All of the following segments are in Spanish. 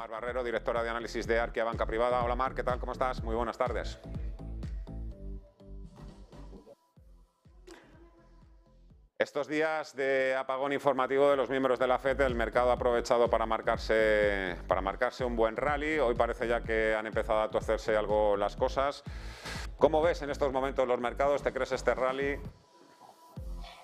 Mar Barrero, directora de análisis de Arquia Banca Privada. Hola Mar, ¿qué tal? ¿Cómo estás? Muy buenas tardes. Estos días de apagón informativo de los miembros de la FED, el mercado ha aprovechado para marcarse un buen rally. Hoy parece ya que han empezado a torcerse algo las cosas. ¿Cómo ves en estos momentos los mercados? ¿Te crees este rally?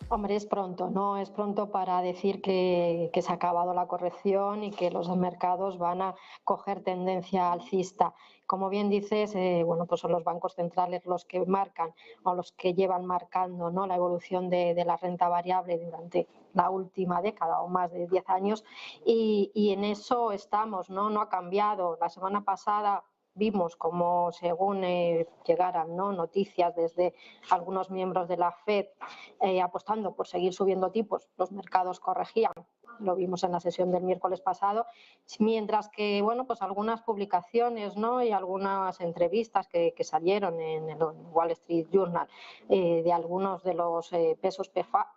Hombre, es pronto, ¿no? Es pronto para decir que se ha acabado la corrección y que los mercados van a coger tendencia alcista. Como bien dices, bueno, pues son los bancos centrales los que marcan o los que llevan marcando, ¿no?, la evolución de la renta variable durante la última década o más de 10 años y en eso estamos, ¿no? No ha cambiado. La semana pasada vimos como según llegaran, ¿no?, noticias desde algunos miembros de la FED apostando por seguir subiendo tipos, los mercados corregían. Lo vimos en la sesión del miércoles pasado, mientras que, bueno, pues algunas publicaciones, ¿no?, y algunas entrevistas que salieron en el Wall Street Journal de algunos de los pesos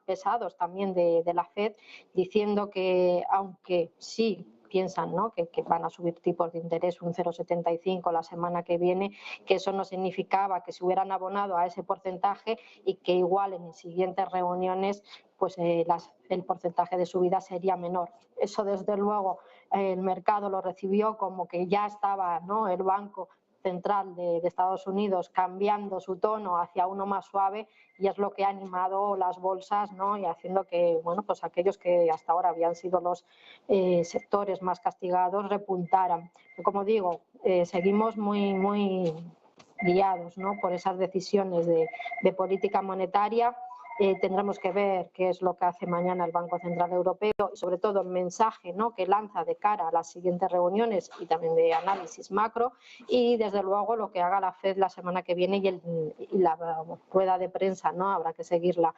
pesados también de la FED, diciendo que aunque sí piensan, ¿no?, que van a subir tipos de interés un 0,75 la semana que viene, que eso no significaba que se hubieran abonado a ese porcentaje y que igual en las siguientes reuniones pues el porcentaje de subida sería menor. Eso desde luego el mercado lo recibió como que ya estaba, ¿no?, el Banco Central de Estados Unidos cambiando su tono hacia uno más suave, y es lo que ha animado las bolsas, ¿no?, y haciendo que, bueno, pues aquellos que hasta ahora habían sido los sectores más castigados repuntaran. Como digo, seguimos muy guiados, ¿no?, por esas decisiones de política monetaria. Tendremos que ver qué es lo que hace mañana el Banco Central Europeo y sobre todo el mensaje, ¿no?, que lanza de cara a las siguientes reuniones y también de análisis macro, y desde luego lo que haga la FED la semana que viene y la rueda de prensa, ¿no?, habrá que seguirla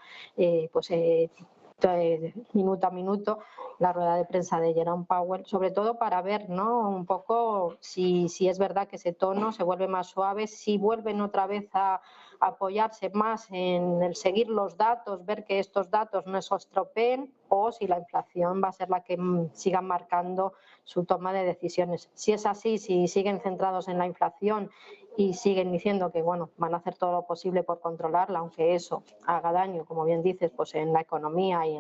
minuto a minuto, la rueda de prensa de Jerome Powell, sobre todo para ver, ¿no?, un poco si es verdad que ese tono se vuelve más suave, si vuelven otra vez a apoyarse más en el seguir los datos, ver que estos datos no se estropeen, o si la inflación va a ser la que siga marcando su toma de decisiones. Si es así, si siguen centrados en la inflación y siguen diciendo que, bueno, van a hacer todo lo posible por controlarla, aunque eso haga daño, como bien dices, pues en la economía y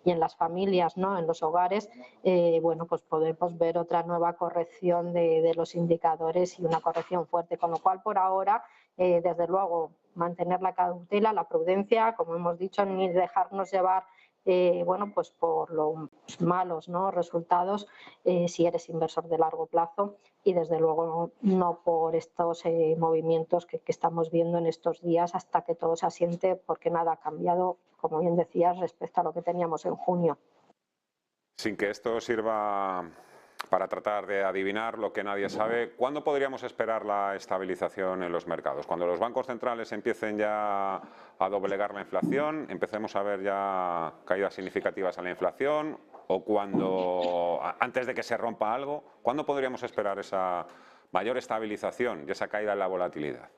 en las familias, ¿no?, en los hogares, bueno, pues podemos ver otra nueva corrección de los indicadores y una corrección fuerte, con lo cual por ahora, desde luego, mantener la cautela, la prudencia, como hemos dicho, ni dejarnos llevar bueno, pues por los malos, ¿no?, resultados si eres inversor de largo plazo, y desde luego no por estos movimientos que estamos viendo en estos días hasta que todo se asiente, porque nada ha cambiado, como bien decías, respecto a lo que teníamos en junio. Sin que esto sirva para tratar de adivinar lo que nadie sabe, ¿cuándo podríamos esperar la estabilización en los mercados? ¿Cuando los bancos centrales empiecen ya a doblegar la inflación, empecemos a ver ya caídas significativas a la inflación, o cuando, antes de que se rompa algo, ¿cuándo podríamos esperar esa mayor estabilización y esa caída en la volatilidad?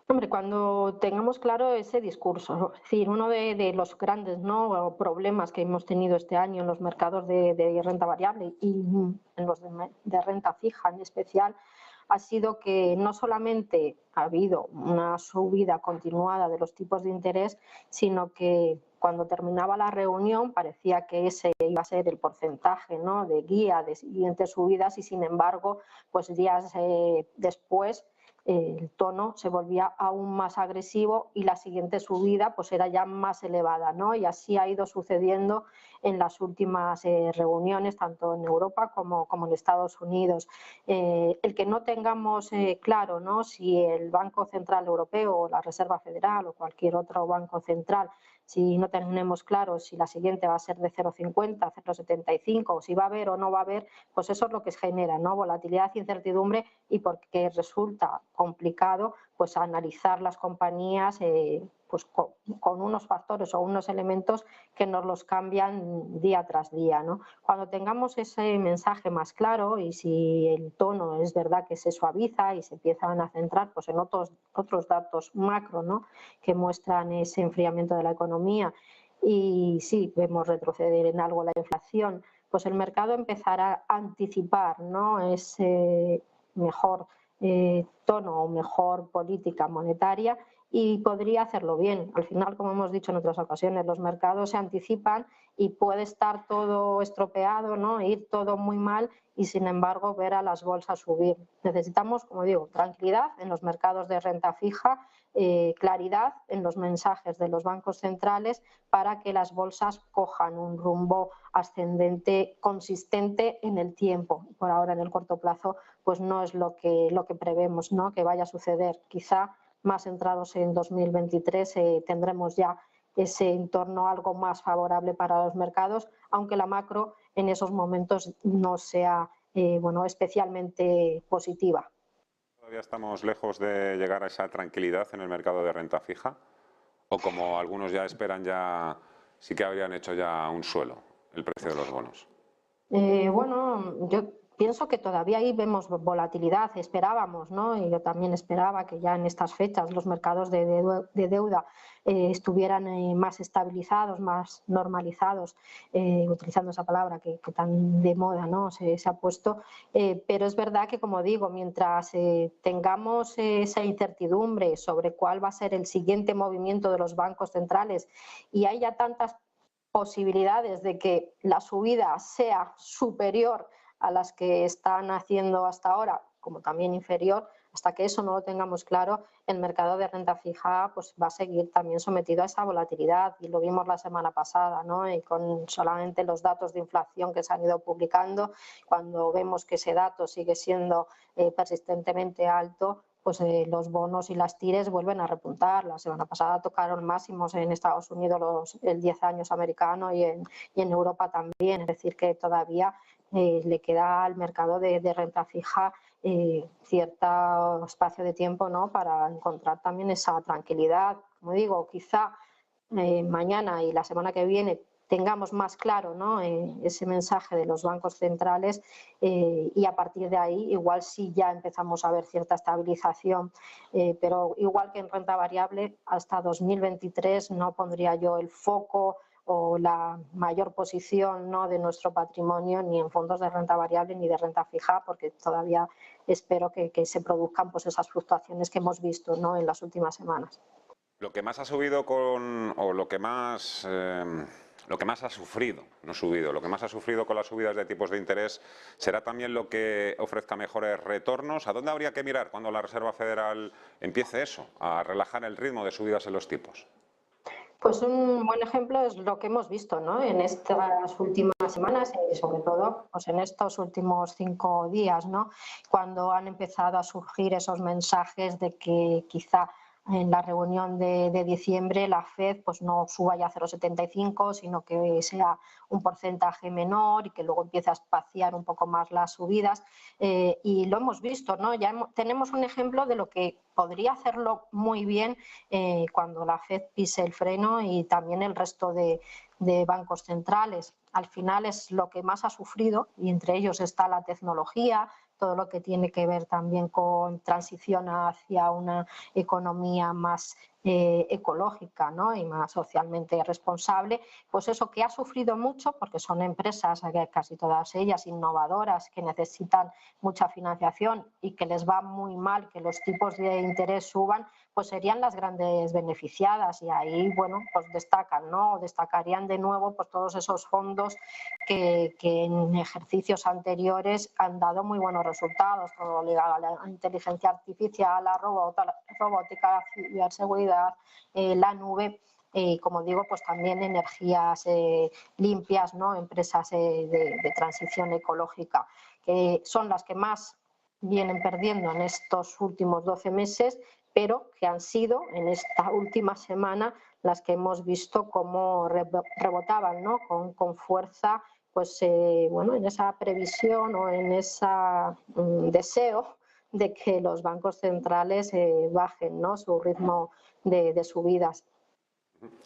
Hombre, cuando tengamos claro ese discurso, es decir, uno de los grandes, ¿no?, problemas que hemos tenido este año en los mercados de renta variable y en los de renta fija en especial, ha sido que no solamente ha habido una subida continuada de los tipos de interés, sino que cuando terminaba la reunión parecía que ese iba a ser el porcentaje, ¿no?, de guía de siguientes subidas, y sin embargo, pues días después el tono se volvía aún más agresivo y la siguiente subida pues era ya más elevada, ¿no? Y así ha ido sucediendo en las últimas reuniones, tanto en Europa como en Estados Unidos. El que no tengamos claro, ¿no?, si el Banco Central Europeo o la Reserva Federal o cualquier otro banco central, si no tenemos claro si la siguiente va a ser de 0,50, 0,75, o si va a haber o no va a haber, pues eso es lo que genera, ¿no?, volatilidad, incertidumbre, y porque resulta complicado pues analizar las compañías pues con unos factores o unos elementos que nos los cambian día tras día, ¿no? Cuando tengamos ese mensaje más claro y si el tono es verdad que se suaviza y se empiezan a centrar pues en otros datos macro, ¿no?, que muestran ese enfriamiento de la economía, y sí vemos retroceder en algo la inflación, pues el mercado empezará a anticipar, ¿no?, ese mejor tono o mejor política monetaria y podría hacerlo bien. Al final, como hemos dicho en otras ocasiones, los mercados se anticipan y puede estar todo estropeado, ¿no?, ir todo muy mal y sin embargo ver a las bolsas subir. Necesitamos, como digo, tranquilidad en los mercados de renta fija, claridad en los mensajes de los bancos centrales para que las bolsas cojan un rumbo ascendente consistente en el tiempo. Por ahora, en el corto plazo, pues no es lo que prevemos, ¿no?, que vaya a suceder. Quizá más entrados en 2023 tendremos ya ese entorno algo más favorable para los mercados, aunque la macro en esos momentos no sea especialmente positiva. ¿Todavía estamos lejos de llegar a esa tranquilidad en el mercado de renta fija? ¿O como algunos ya esperan, ya sí que habrían hecho ya un suelo el precio de los bonos? Yo pienso que todavía ahí vemos volatilidad, esperábamos, ¿no? Y yo también esperaba que ya en estas fechas los mercados de deuda estuvieran más estabilizados, más normalizados, utilizando esa palabra que tan de moda, ¿no?, se ha puesto, pero es verdad que, como digo, mientras tengamos esa incertidumbre sobre cuál va a ser el siguiente movimiento de los bancos centrales y haya tantas posibilidades de que la subida sea superior a las que están haciendo hasta ahora, como también inferior, hasta que eso no lo tengamos claro, el mercado de renta fija pues va a seguir también sometido a esa volatilidad, y lo vimos la semana pasada, ¿no?, y con solamente los datos de inflación que se han ido publicando, cuando vemos que ese dato sigue siendo persistentemente alto, pues los bonos y las tires vuelven a repuntar. La semana pasada tocaron máximos en Estados Unidos el 10 años americano y en Europa también. Es decir, que todavía le queda al mercado de renta fija cierto espacio de tiempo, ¿no?, para encontrar también esa tranquilidad. Como digo, quizá mañana y la semana que viene tengamos más claro, ¿no?, ese mensaje de los bancos centrales y a partir de ahí igual sí ya empezamos a ver cierta estabilización, pero igual que en renta variable, hasta 2023 no pondría yo el foco o la mayor posición, ¿no?, de nuestro patrimonio ni en fondos de renta variable ni de renta fija, porque todavía espero que se produzcan pues esas fluctuaciones que hemos visto, ¿no?, en las últimas semanas. Lo que más ha subido lo que más ha sufrido, no subido, lo que más ha sufrido con las subidas de tipos de interés será también lo que ofrezca mejores retornos. ¿A dónde habría que mirar cuando la Reserva Federal empiece eso, a relajar el ritmo de subidas en los tipos? Pues un buen ejemplo es lo que hemos visto, ¿no?, en estas últimas semanas y sobre todo pues en estos últimos 5 días, ¿no?, cuando han empezado a surgir esos mensajes de que quizá en la reunión de diciembre la FED pues no suba ya a 0,75, sino que sea un porcentaje menor y que luego empiece a espaciar un poco más las subidas. Y lo hemos visto, ¿no? Ya tenemos un ejemplo de lo que podría hacerlo muy bien cuando la FED pise el freno y también el resto de bancos centrales. Al final es lo que más ha sufrido y entre ellos está la tecnología, todo lo que tiene que ver también con transición hacia una economía más ecológica, ¿no?, y más socialmente responsable, pues eso que ha sufrido mucho porque son empresas, casi todas ellas innovadoras, que necesitan mucha financiación y que les va muy mal que los tipos de interés suban, pues serían las grandes beneficiadas y ahí, bueno, pues destacan, ¿no?, destacarían de nuevo pues todos esos fondos que en ejercicios anteriores han dado muy buenos resultados, todo ligado a la inteligencia artificial, la robótica, la ciberseguridad, la nube y, como digo, pues también energías limpias, ¿no?, empresas de transición ecológica, que son las que más vienen perdiendo en estos últimos 12 meses, pero que han sido en esta última semana las que hemos visto cómo rebotaban, ¿no?, con fuerza, pues en esa previsión o en ese deseo de que los bancos centrales bajen, ¿no?, su ritmo de subidas.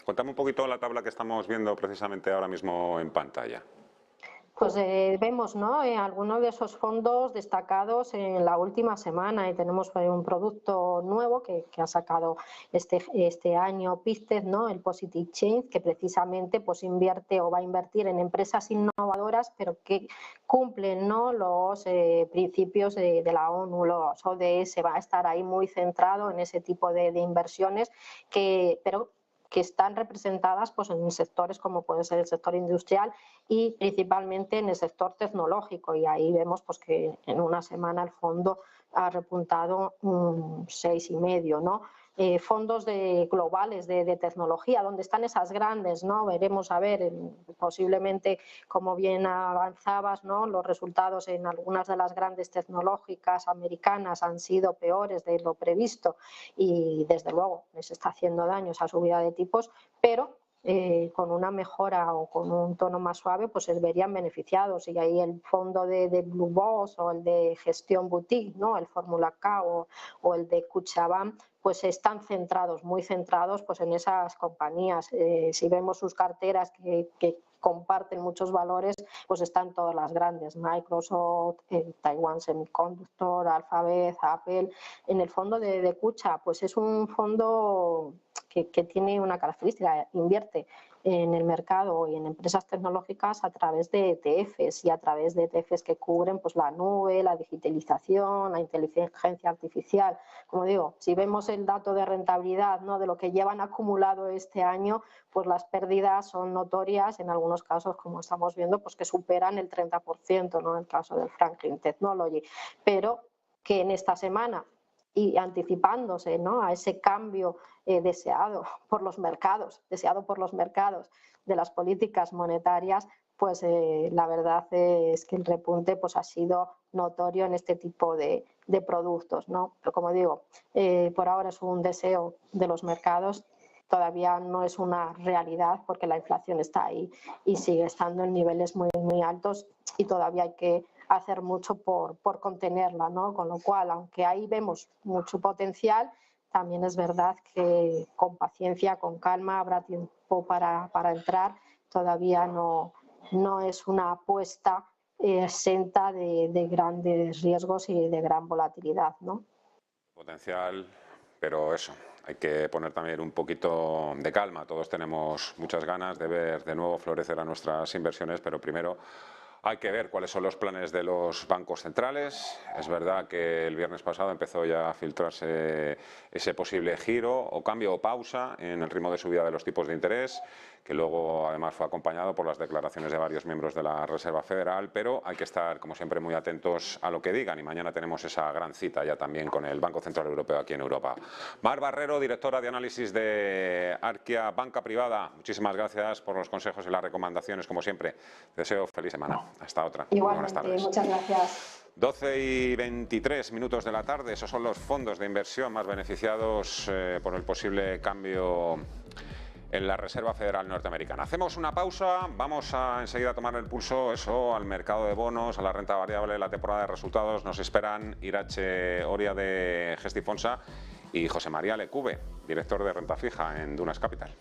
Cuéntame un poquito la tabla que estamos viendo precisamente ahora mismo en pantalla. Pues vemos, ¿no? Algunos de esos fondos destacados en la última semana y tenemos un producto nuevo que ha sacado este año Pictet, ¿no? El Positive Change, que precisamente pues invierte o va a invertir en empresas innovadoras, pero que cumplen, ¿no? Los principios de la ONU, los ODS, va a estar ahí muy centrado en ese tipo de inversiones pero que están representadas pues, en sectores como puede ser el sector industrial y principalmente en el sector tecnológico. Y ahí vemos pues, que en una semana el fondo ha repuntado un 6,5, ¿no? Fondos globales de tecnología, donde están esas grandes, ¿no? Veremos, a ver, posiblemente, como bien avanzabas, ¿no? Los resultados en algunas de las grandes tecnológicas americanas han sido peores de lo previsto y, desde luego, les está haciendo daño esa subida de tipos, pero con una mejora o con un tono más suave, pues se verían beneficiados. Y ahí el fondo de Blue Box o el de gestión boutique, ¿no? El Fórmula K o el de Cuchabam, pues están centrados, muy centrados pues en esas compañías. Si vemos sus carteras que comparten muchos valores, pues están todas las grandes, Microsoft, Taiwan Semiconductor, Alphabet, Apple. En el fondo de Cucha, pues es un fondo que tiene una característica, invierte en el mercado y en empresas tecnológicas a través de ETFs y a través de ETFs que cubren pues la nube, la digitalización, la inteligencia artificial. Como digo, si vemos el dato de rentabilidad, ¿no? de lo que llevan acumulado este año, pues las pérdidas son notorias, en algunos casos, como estamos viendo, pues que superan el 30%, ¿no? En el caso del Franklin Technology, pero que en esta semana y anticipándose, ¿no? a ese cambio deseado por los mercados de las políticas monetarias, pues la verdad es que el repunte pues, ha sido notorio en este tipo de productos, ¿no? Pero como digo, por ahora es un deseo de los mercados, todavía no es una realidad porque la inflación está ahí y sigue estando en niveles muy, muy altos y todavía hay que hacer mucho por contenerla, ¿no? Con lo cual, aunque ahí vemos mucho potencial, también es verdad que con paciencia, con calma, habrá tiempo para entrar. Todavía no es una apuesta exenta de grandes riesgos y de gran volatilidad, ¿no? Potencial, pero eso, hay que poner también un poquito de calma. Todos tenemos muchas ganas de ver de nuevo florecer a nuestras inversiones, pero primero hay que ver cuáles son los planes de los bancos centrales. Es verdad que el viernes pasado empezó ya a filtrarse ese posible giro o cambio o pausa en el ritmo de subida de los tipos de interés, que luego además fue acompañado por las declaraciones de varios miembros de la Reserva Federal, pero hay que estar, como siempre, muy atentos a lo que digan y mañana tenemos esa gran cita ya también con el Banco Central Europeo aquí en Europa. Mar Barrero, directora de análisis de Arquia Banca Privada, muchísimas gracias por los consejos y las recomendaciones, como siempre. Te deseo feliz semana. Hasta otra. Igualmente, buenas tardes. muchas gracias. 12:23 de la tarde, esos son los fondos de inversión más beneficiados por el posible cambio en la Reserva Federal norteamericana. Hacemos una pausa, vamos a enseguida tomar el pulso al mercado de bonos, a la renta variable, la temporada de resultados. Nos esperan Irache Oria de Gestifonsa y José María Lecube, director de renta fija en Dunas Capital.